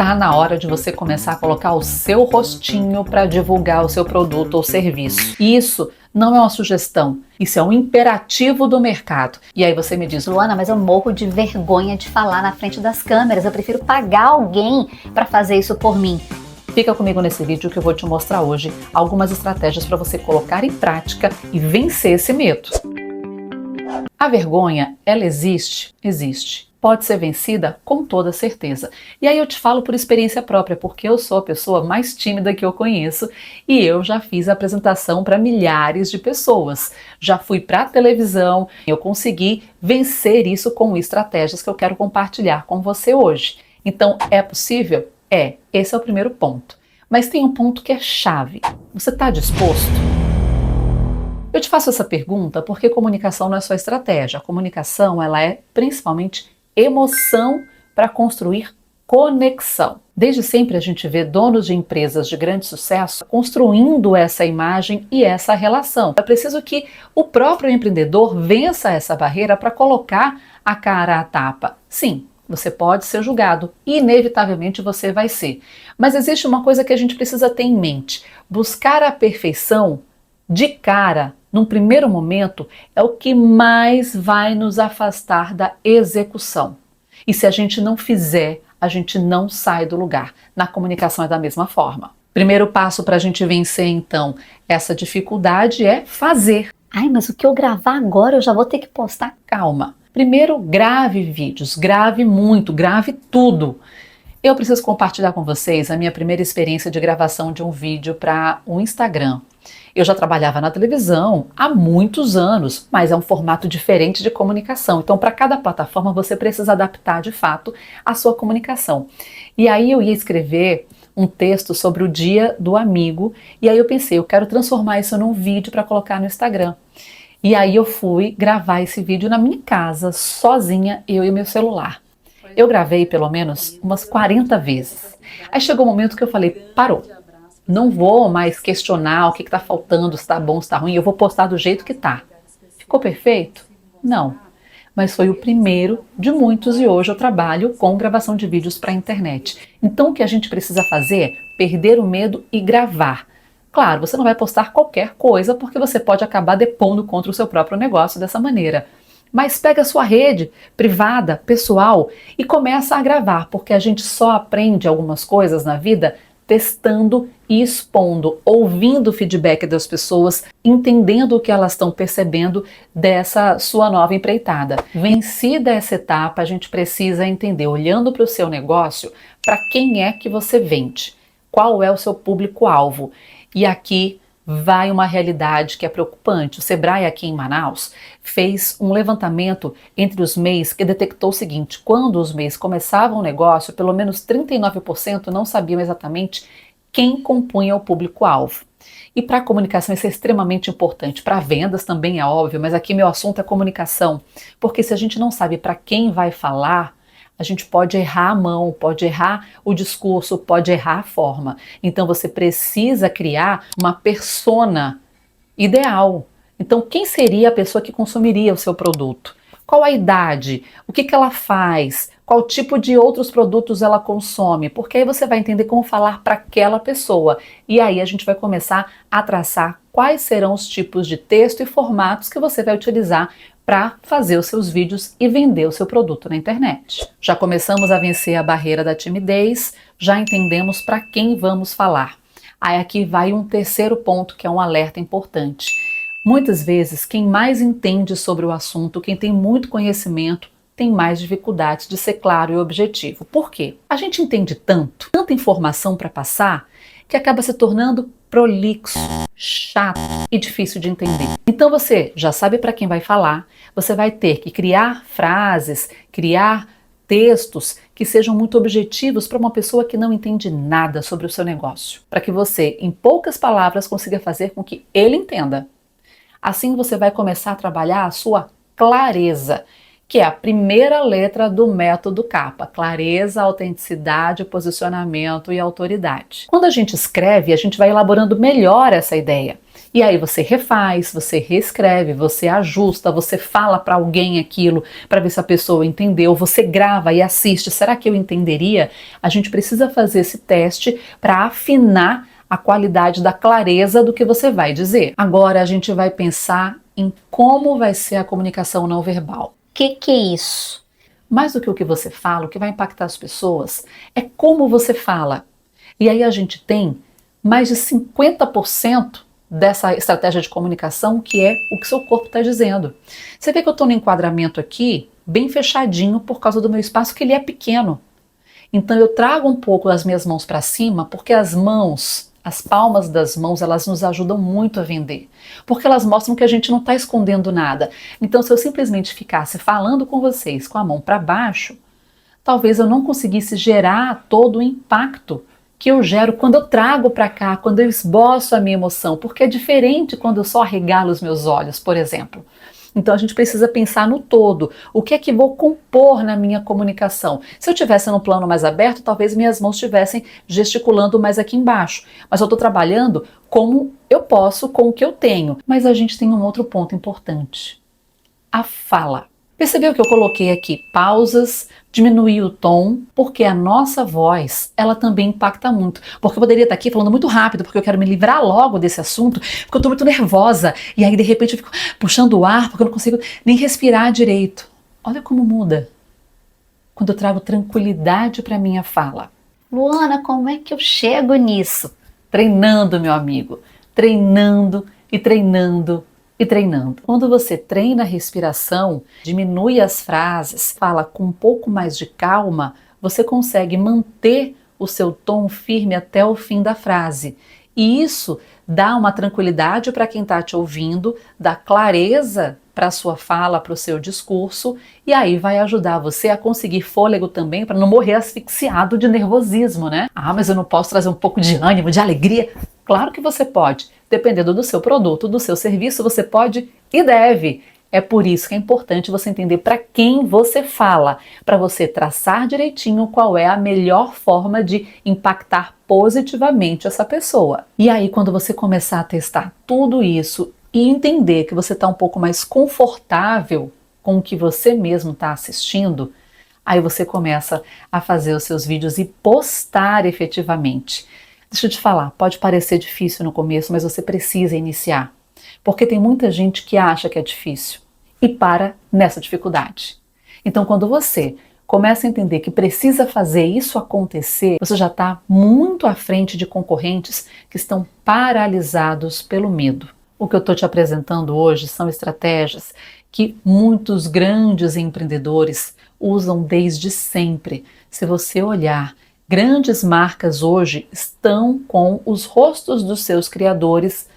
Tá na hora de você começar a colocar o seu rostinho para divulgar o seu produto ou serviço. Isso não é uma sugestão, isso é um imperativo do mercado. E aí você me diz: Luana, mas eu morro de vergonha de falar na frente das câmeras, eu prefiro pagar alguém para fazer isso por mim. Fica comigo nesse vídeo que eu vou te mostrar hoje algumas estratégias para você colocar em prática e vencer esse medo. A vergonha, ela existe? Existe. Pode ser vencida com toda certeza. E aí eu te falo por experiência própria, porque eu sou a pessoa mais tímida que eu conheço e eu já fiz a apresentação para milhares de pessoas. Já fui para a televisão, eu consegui vencer isso com estratégias que eu quero compartilhar com você hoje. Então, é possível? É. Esse é o primeiro ponto. Mas tem um ponto que é chave. Você está disposto? Eu te faço essa pergunta porque comunicação não é só estratégia. A comunicação, ela é principalmente emoção para construir conexão. Desde sempre a gente vê donos de empresas de grande sucesso construindo essa imagem e essa relação. É preciso que o próprio empreendedor vença essa barreira para colocar a cara à tapa. Sim, você pode ser julgado, inevitavelmente você vai ser. Mas existe uma coisa que a gente precisa ter em mente: buscar a perfeição de cara, num primeiro momento, é o que mais vai nos afastar da execução. E se a gente não fizer, a gente não sai do lugar. Na comunicação é da mesma forma. Primeiro passo para a gente vencer, então, essa dificuldade é fazer. Ai, mas o que eu gravar agora eu já vou ter que postar. Calma. Primeiro, grave vídeos, grave muito, grave tudo. Eu preciso compartilhar com vocês a minha primeira experiência de gravação de um vídeo para o Instagram. Eu já trabalhava na televisão há muitos anos, mas é um formato diferente de comunicação. Então, para cada plataforma, você precisa adaptar de fato a sua comunicação. E aí eu ia escrever um texto sobre o Dia do Amigo, e aí eu pensei, eu quero transformar isso num vídeo para colocar no Instagram. E aí eu fui gravar esse vídeo na minha casa, sozinha, eu e meu celular. Eu gravei pelo menos umas 40 vezes. Aí chegou um momento que eu falei, parou. Não vou mais questionar o que está faltando, se está bom, se está ruim, eu vou postar do jeito que está. Ficou perfeito? Não. Mas foi o primeiro de muitos e hoje eu trabalho com gravação de vídeos para a internet. Então o que a gente precisa fazer é perder o medo e gravar. Claro, você não vai postar qualquer coisa porque você pode acabar depondo contra o seu próprio negócio dessa maneira. Mas pega a sua rede privada, pessoal e começa a gravar, porque a gente só aprende algumas coisas na vida testando e expondo, ouvindo o feedback das pessoas, entendendo o que elas estão percebendo dessa sua nova empreitada. Vencida essa etapa, a gente precisa entender, olhando para o seu negócio, para quem é que você vende, qual é o seu público-alvo. E aqui vai uma realidade que é preocupante. O Sebrae aqui em Manaus fez um levantamento entre os MEIs que detectou o seguinte: quando os MEIs começavam o negócio, pelo menos 39% não sabiam exatamente quem compunha o público-alvo. E para a comunicação isso é extremamente importante. Para vendas também é óbvio, mas aqui meu assunto é comunicação. Porque se a gente não sabe para quem vai falar, a gente pode errar a mão, pode errar o discurso, pode errar a forma. Então você precisa criar uma persona ideal. Então quem seria a pessoa que consumiria o seu produto? Qual a idade? O que ela faz? Qual tipo de outros produtos ela consome? Porque aí você vai entender como falar para aquela pessoa. E aí a gente vai começar a traçar quais serão os tipos de texto e formatos que você vai utilizar para fazer os seus vídeos e vender o seu produto na internet. Já começamos a vencer a barreira da timidez, já entendemos para quem vamos falar. Aí aqui vai um terceiro ponto que é um alerta importante. Muitas vezes quem mais entende sobre o assunto, quem tem muito conhecimento, tem mais dificuldades de ser claro e objetivo. Por quê? A gente entende tanta informação para passar, que acaba se tornando prolixo, chato e difícil de entender. Então você já sabe para quem vai falar, você vai ter que criar frases, criar textos que sejam muito objetivos para uma pessoa que não entende nada sobre o seu negócio, para que você, em poucas palavras, consiga fazer com que ele entenda. Assim você vai começar a trabalhar a sua clareza, que é a primeira letra do método CAPA: clareza, autenticidade, posicionamento e autoridade. Quando a gente escreve, a gente vai elaborando melhor essa ideia. E aí você refaz, você reescreve, você ajusta, você fala para alguém aquilo para ver se a pessoa entendeu, você grava e assiste. Será que eu entenderia? A gente precisa fazer esse teste para afinar a qualidade da clareza do que você vai dizer. Agora a gente vai pensar em como vai ser a comunicação não verbal. Que é isso? Mais do que o que você fala, o que vai impactar as pessoas é como você fala. E aí a gente tem mais de 50% dessa estratégia de comunicação, que é o que seu corpo está dizendo. Você vê que eu estou no enquadramento aqui, bem fechadinho, por causa do meu espaço, que ele é pequeno. Então eu trago um pouco as minhas mãos para cima, porque as mãos, as palmas das mãos, elas nos ajudam muito a vender. Porque elas mostram que a gente não está escondendo nada. Então se eu simplesmente ficasse falando com vocês com a mão para baixo, talvez eu não conseguisse gerar todo o impacto que eu gero quando eu trago para cá, quando eu esboço a minha emoção, porque é diferente quando eu só arregalo os meus olhos, por exemplo. Então a gente precisa pensar no todo. O que é que vou compor na minha comunicação? Se eu estivesse no plano mais aberto, talvez minhas mãos estivessem gesticulando mais aqui embaixo. Mas eu estou trabalhando como eu posso, com o que eu tenho. Mas a gente tem um outro ponto importante: a fala. Percebeu que eu coloquei aqui pausas, diminuí o tom, porque a nossa voz, ela também impacta muito. Porque eu poderia estar aqui falando muito rápido, porque eu quero me livrar logo desse assunto, porque eu estou muito nervosa, e aí de repente eu fico puxando o ar, porque eu não consigo nem respirar direito. Olha como muda quando eu trago tranquilidade para minha fala. Luana, como é que eu chego nisso? Treinando, meu amigo, treinando e treinando e treinando. Quando você treina a respiração, diminui as frases, fala com um pouco mais de calma, você consegue manter o seu tom firme até o fim da frase. E isso dá uma tranquilidade para quem está te ouvindo, dá clareza para a sua fala, para o seu discurso, e aí vai ajudar você a conseguir fôlego também para não morrer asfixiado de nervosismo, né? Ah, mas eu não posso trazer um pouco de ânimo, de alegria? Claro que você pode. Dependendo do seu produto, do seu serviço, você pode e deve. É por isso que é importante você entender para quem você fala, para você traçar direitinho qual é a melhor forma de impactar positivamente essa pessoa. E aí, quando você começar a testar tudo isso e entender que você está um pouco mais confortável com o que você mesmo está assistindo, aí você começa a fazer os seus vídeos e postar efetivamente. Deixa eu te falar, pode parecer difícil no começo, mas você precisa iniciar. Porque tem muita gente que acha que é difícil e para nessa dificuldade. Então, quando você começa a entender que precisa fazer isso acontecer, você já está muito à frente de concorrentes que estão paralisados pelo medo. O que eu estou te apresentando hoje são estratégias que muitos grandes empreendedores usam desde sempre. Se você olhar, grandes marcas hoje estão com os rostos dos seus criadores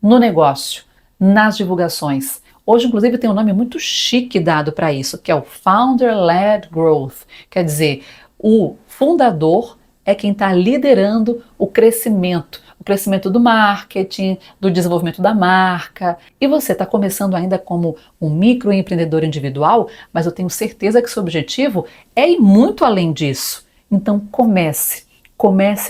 no negócio, nas divulgações. Hoje, inclusive, tem um nome muito chique dado para isso, que é o Founder-Led Growth. Quer dizer, o fundador é quem está liderando o crescimento do marketing, do desenvolvimento da marca. E você está começando ainda como um microempreendedor individual, mas eu tenho certeza que seu objetivo é ir muito além disso. Então comece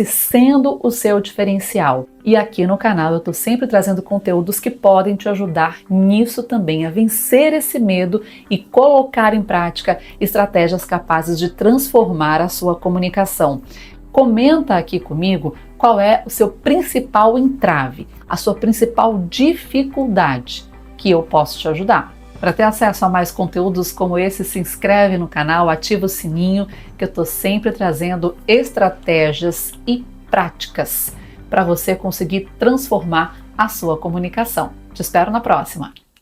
sendo o seu diferencial. E aqui no canal eu estou sempre trazendo conteúdos que podem te ajudar nisso também, a vencer esse medo e colocar em prática estratégias capazes de transformar a sua comunicação. Comenta aqui comigo qual é o seu principal entrave, a sua principal dificuldade, que eu posso te ajudar. Para ter acesso a mais conteúdos como esse, se inscreve no canal, ativa o sininho, que eu estou sempre trazendo estratégias e práticas para você conseguir transformar a sua comunicação. Te espero na próxima!